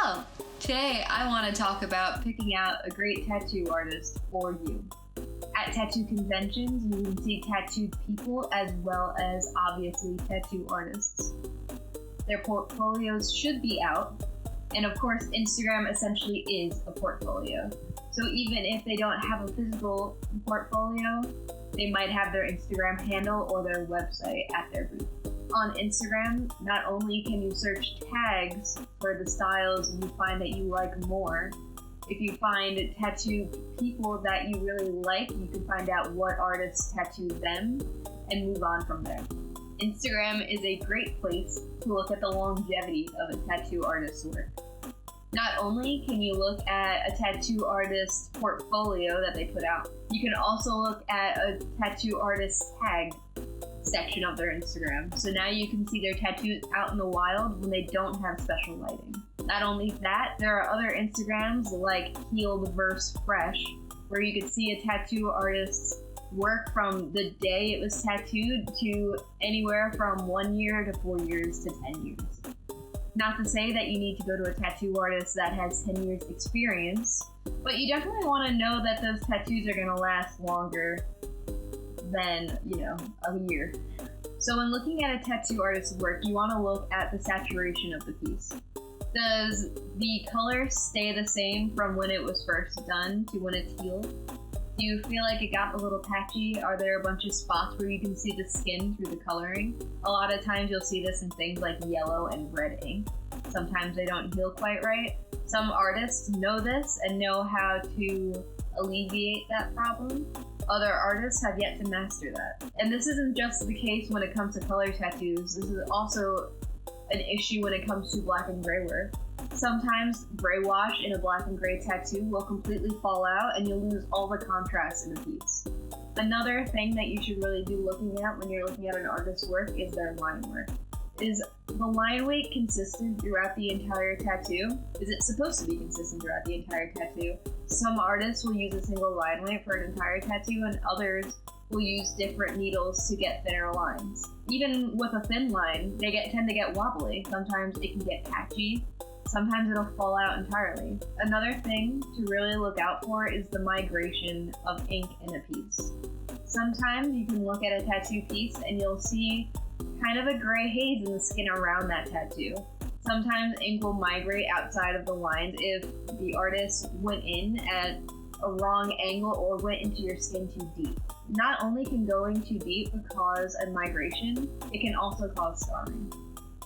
So, today I want to talk about picking out a great tattoo artist for you. At tattoo conventions, you can see tattooed people as well as obviously tattoo artists. Their portfolios should be out, and of course Instagram essentially is a portfolio. So even if they don't have a physical portfolio, they might have their Instagram handle or their website at their booth. On Instagram, not only can you search tags for the styles you find that you like more, if you find tattooed people that you really like, you can find out what artists tattooed them and move on from there. Instagram is a great place to look at the longevity of a tattoo artist's work. Not only can you look at a tattoo artist's portfolio that they put out, you can also look at a tattoo artist's tag section of their Instagram. So now you can see their tattoos out in the wild when they don't have special lighting. Not only that, there are other Instagrams like Healed vs Fresh, where you can see a tattoo artist's work from the day it was tattooed to anywhere from 1 year to 4 years to 10 years. Not to say that you need to go to a tattoo artist that has 10 years experience, but you definitely want to know that those tattoos are going to last longer than, a year. So when looking at a tattoo artist's work, you want to look at the saturation of the piece. Does the color stay the same from when it was first done to when it's healed? Do you feel like it got a little patchy? Are there a bunch of spots where you can see the skin through the coloring? A lot of times you'll see this in things like yellow and red ink. Sometimes they don't heal quite right. Some artists know this and know how to alleviate that problem. Other artists have yet to master that. And this isn't just the case when it comes to color tattoos. This is also an issue when it comes to black and gray work. Sometimes gray wash in a black and gray tattoo will completely fall out and you'll lose all the contrast in the piece. Another thing that you should really be looking at when you're looking at an artist's work is their line work. Is the line weight consistent throughout the entire tattoo? Is it supposed to be consistent throughout the entire tattoo? Some artists will use a single line weight for an entire tattoo, and others will use different needles to get thinner lines. Even with a thin line, they tend to get wobbly. Sometimes it can get patchy. Sometimes it'll fall out entirely. Another thing to really look out for is the migration of ink in a piece. Sometimes you can look at a tattoo piece and you'll see kind of a gray haze in the skin around that tattoo. Sometimes ink will migrate outside of the lines if the artist went in at a wrong angle or went into your skin too deep. Not only can going too deep cause a migration, it can also cause scarring.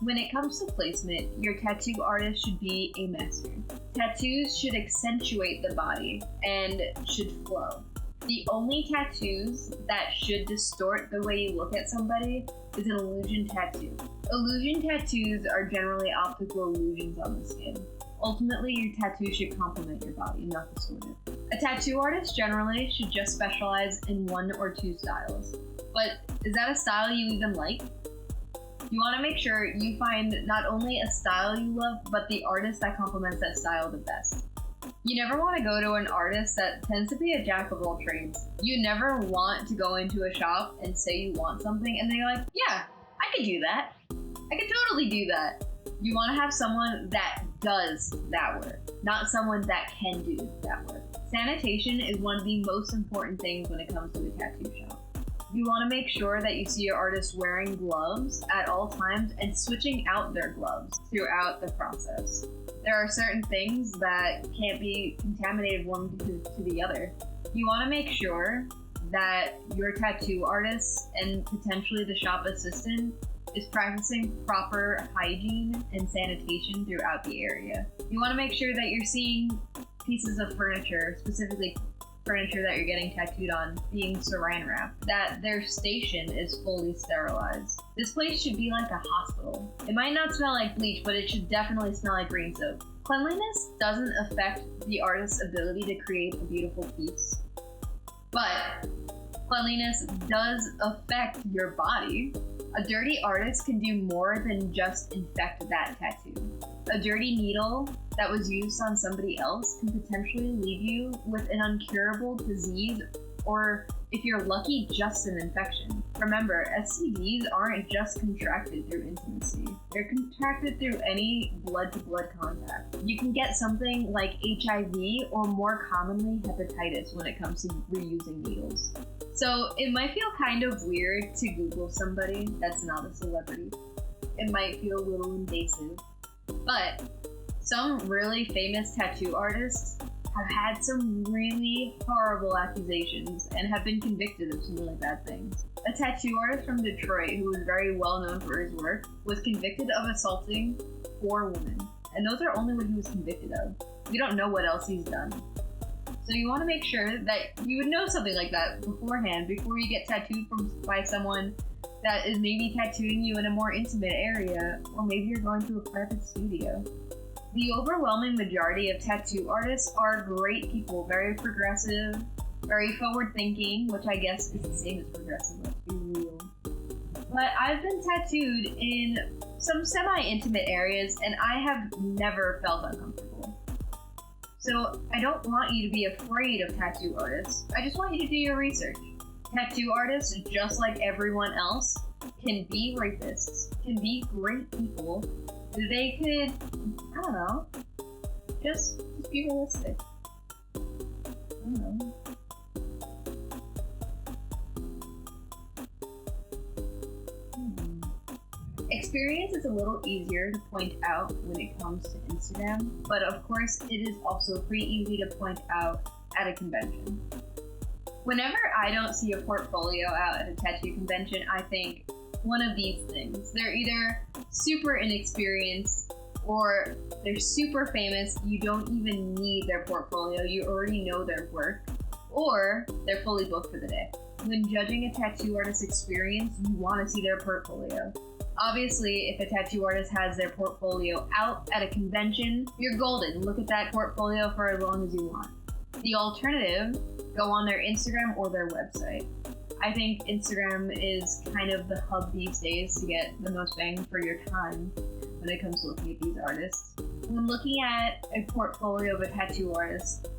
When it comes to placement, your tattoo artist should be a master. Tattoos should accentuate the body and should flow. The only tattoos that should distort the way you look at somebody is an illusion tattoo. Illusion tattoos are generally optical illusions on the skin. Ultimately, your tattoo should complement your body, not distort it. A tattoo artist generally should just specialize in 1 or 2 styles. But is that a style you even like? You want to make sure you find not only a style you love, but the artist that complements that style the best. You never want to go to an artist that tends to be a jack of all trades. You never want to go into a shop and say you want something and they're like, yeah, I could do that. I could totally do that. You want to have someone that does that work, not someone that can do that work. Sanitation is one of the most important things when it comes to a tattoo shop. You want to make sure that you see your artist wearing gloves at all times and switching out their gloves throughout the process. There are certain things that can't be contaminated one to the other. You want to make sure that your tattoo artist and potentially the shop assistant is practicing proper hygiene and sanitation throughout the area. You want to make sure that you're seeing pieces of furniture, specifically furniture that you're getting tattooed on, being saran wrapped, that their station is fully sterilized. This place should be like a hospital. It might not smell like bleach, but it should definitely smell like green soap. Cleanliness doesn't affect the artist's ability to create a beautiful piece, but cleanliness does affect your body. A dirty artist can do more than just infect that tattoo. A dirty needle that was used on somebody else can potentially leave you with an incurable disease, or If you're lucky, just an infection. Remember, STDs aren't just contracted through intimacy. They're contracted through any blood-to-blood contact. You can get something like HIV or more commonly hepatitis when it comes to reusing needles. So it might feel kind of weird to Google somebody that's not a celebrity. It might feel a little invasive, but some really famous tattoo artists have had some really horrible accusations and have been convicted of some really bad things. A tattoo artist from Detroit who was very well known for his work was convicted of assaulting 4 women. And those are only what he was convicted of. We don't know what else he's done. So you want to make sure that you would know something like that beforehand, before you get tattooed by someone that is maybe tattooing you in a more intimate area, or maybe you're going to a private studio. The overwhelming majority of tattoo artists are great people, very progressive, very forward-thinking, which I guess is the same as progressive, let's be real. But I've been tattooed in some semi-intimate areas, and I have never felt uncomfortable. So I don't want you to be afraid of tattoo artists. I just want you to do your research. Tattoo artists, just like everyone else, can be rapists, can be great people. They could, I don't know, just be realistic. I don't know. Experience is a little easier to point out when it comes to Instagram, but of course it is also pretty easy to point out at a convention. Whenever I don't see a portfolio out at a tattoo convention, I think one of these things. They're either super inexperienced or they're super famous. You don't even need their portfolio. You already know their work. Or they're fully booked for the day. When judging a tattoo artist's experience, you want to see their portfolio. Obviously, if a tattoo artist has their portfolio out at a convention, you're golden. Look at that portfolio for as long as you want. The alternative, go on their Instagram or their website. I think Instagram is kind of the hub these days to get the most bang for your time when it comes to looking at these artists. When looking at a portfolio of a tattoo artist,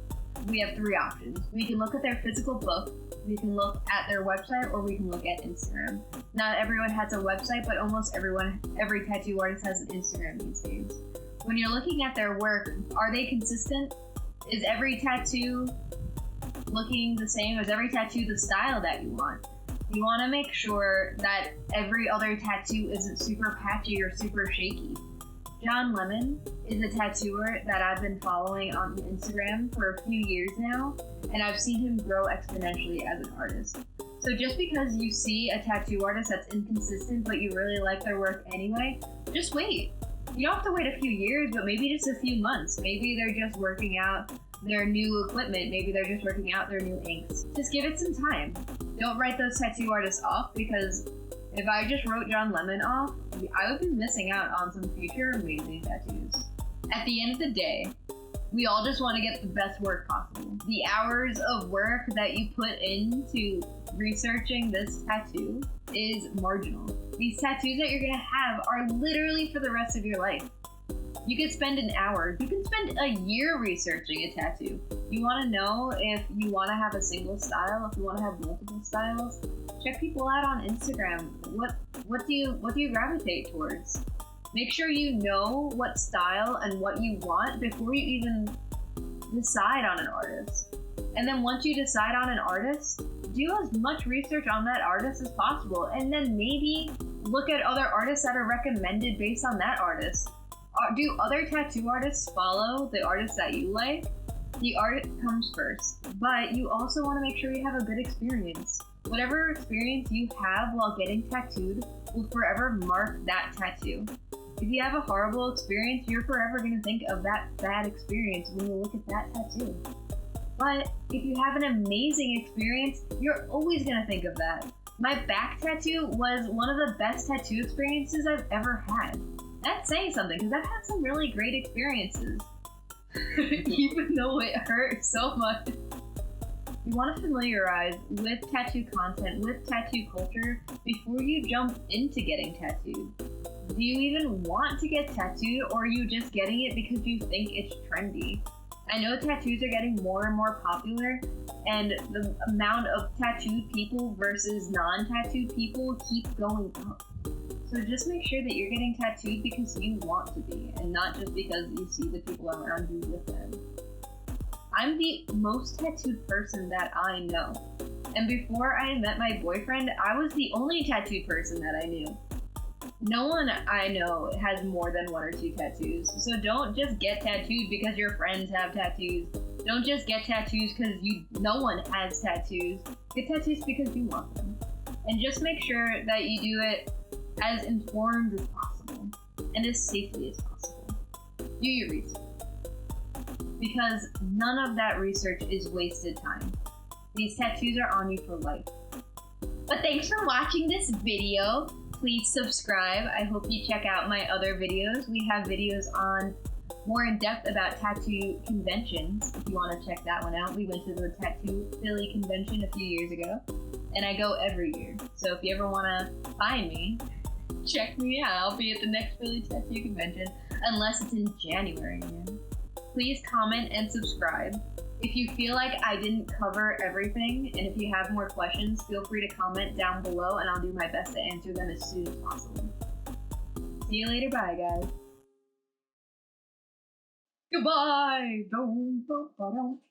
we have 3 options. We can look at their physical book, we can look at their website, or we can look at Instagram. Not everyone has a website, but almost every tattoo artist has an Instagram these days. When you're looking at their work, are they consistent? Is every tattoo looking the same? Is every tattoo the style that you want? You want to make sure that every other tattoo isn't super patchy or super shaky. John Lemon is a tattooer that I've been following on Instagram for a few years now, and I've seen him grow exponentially as an artist. So just because you see a tattoo artist that's inconsistent but you really like their work anyway, just wait. You don't have to wait a few years, but maybe just a few months. Maybe they're just working out their new equipment. Maybe they're just working out their new inks. Just give it some time. Don't write those tattoo artists off, because if I just wrote John Lemon off, I would be missing out on some future amazing tattoos. At the end of the day, we all just want to get the best work possible. The hours of work that you put into researching this tattoo is marginal. These tattoos that you're going to have are literally for the rest of your life. You could spend an hour, you can spend a year researching a tattoo. You want to know if you want to have a single style, if you want to have multiple styles, check people out on Instagram. What do you gravitate towards? Make sure you know what style and what you want before you even decide on an artist. And then once you decide on an artist, do as much research on that artist as possible, and then maybe look at other artists that are recommended based on that artist. Do other tattoo artists follow the artists that you like? The art comes first, but you also want to make sure you have a good experience. Whatever experience you have while getting tattooed will forever mark that tattoo. If you have a horrible experience, you're forever going to think of that bad experience when you look at that tattoo. But if you have an amazing experience, you're always going to think of that. My back tattoo was one of the best tattoo experiences I've ever had. That's saying something, because I've had some really great experiences. Even though it hurt so much. You want to familiarize with tattoo content, with tattoo culture, before you jump into getting tattooed. Do you even want to get tattooed, or are you just getting it because you think it's trendy? I know tattoos are getting more and more popular, and the amount of tattooed people versus non-tattooed people keep going up. So just make sure that you're getting tattooed because you want to be, and not just because you see the people around you with them. I'm the most tattooed person that I know. And before I met my boyfriend, I was the only tattooed person that I knew. No one I know has more than 1 or 2 tattoos. So don't just get tattooed because your friends have tattoos. Don't just get tattoos because no one has tattoos. Get tattoos because you want them. And just make sure that you do it as informed as possible and as safely as possible. Do your research. Because none of that research is wasted time. These tattoos are on you for life. But thanks for watching this video. Please subscribe. I hope you check out my other videos. We have videos on more in depth about tattoo conventions. If you want to check that one out, we went to the Tattoo Philly convention a few years ago, and I go every year. So if you ever want to find me, check me out. I'll be at the next Philly Tattoo convention, unless it's in January again. Please comment and subscribe. If you feel like I didn't cover everything, and if you have more questions, feel free to comment down below, and I'll do my best to answer them as soon as possible. See you later. Bye, guys. Goodbye. Don't.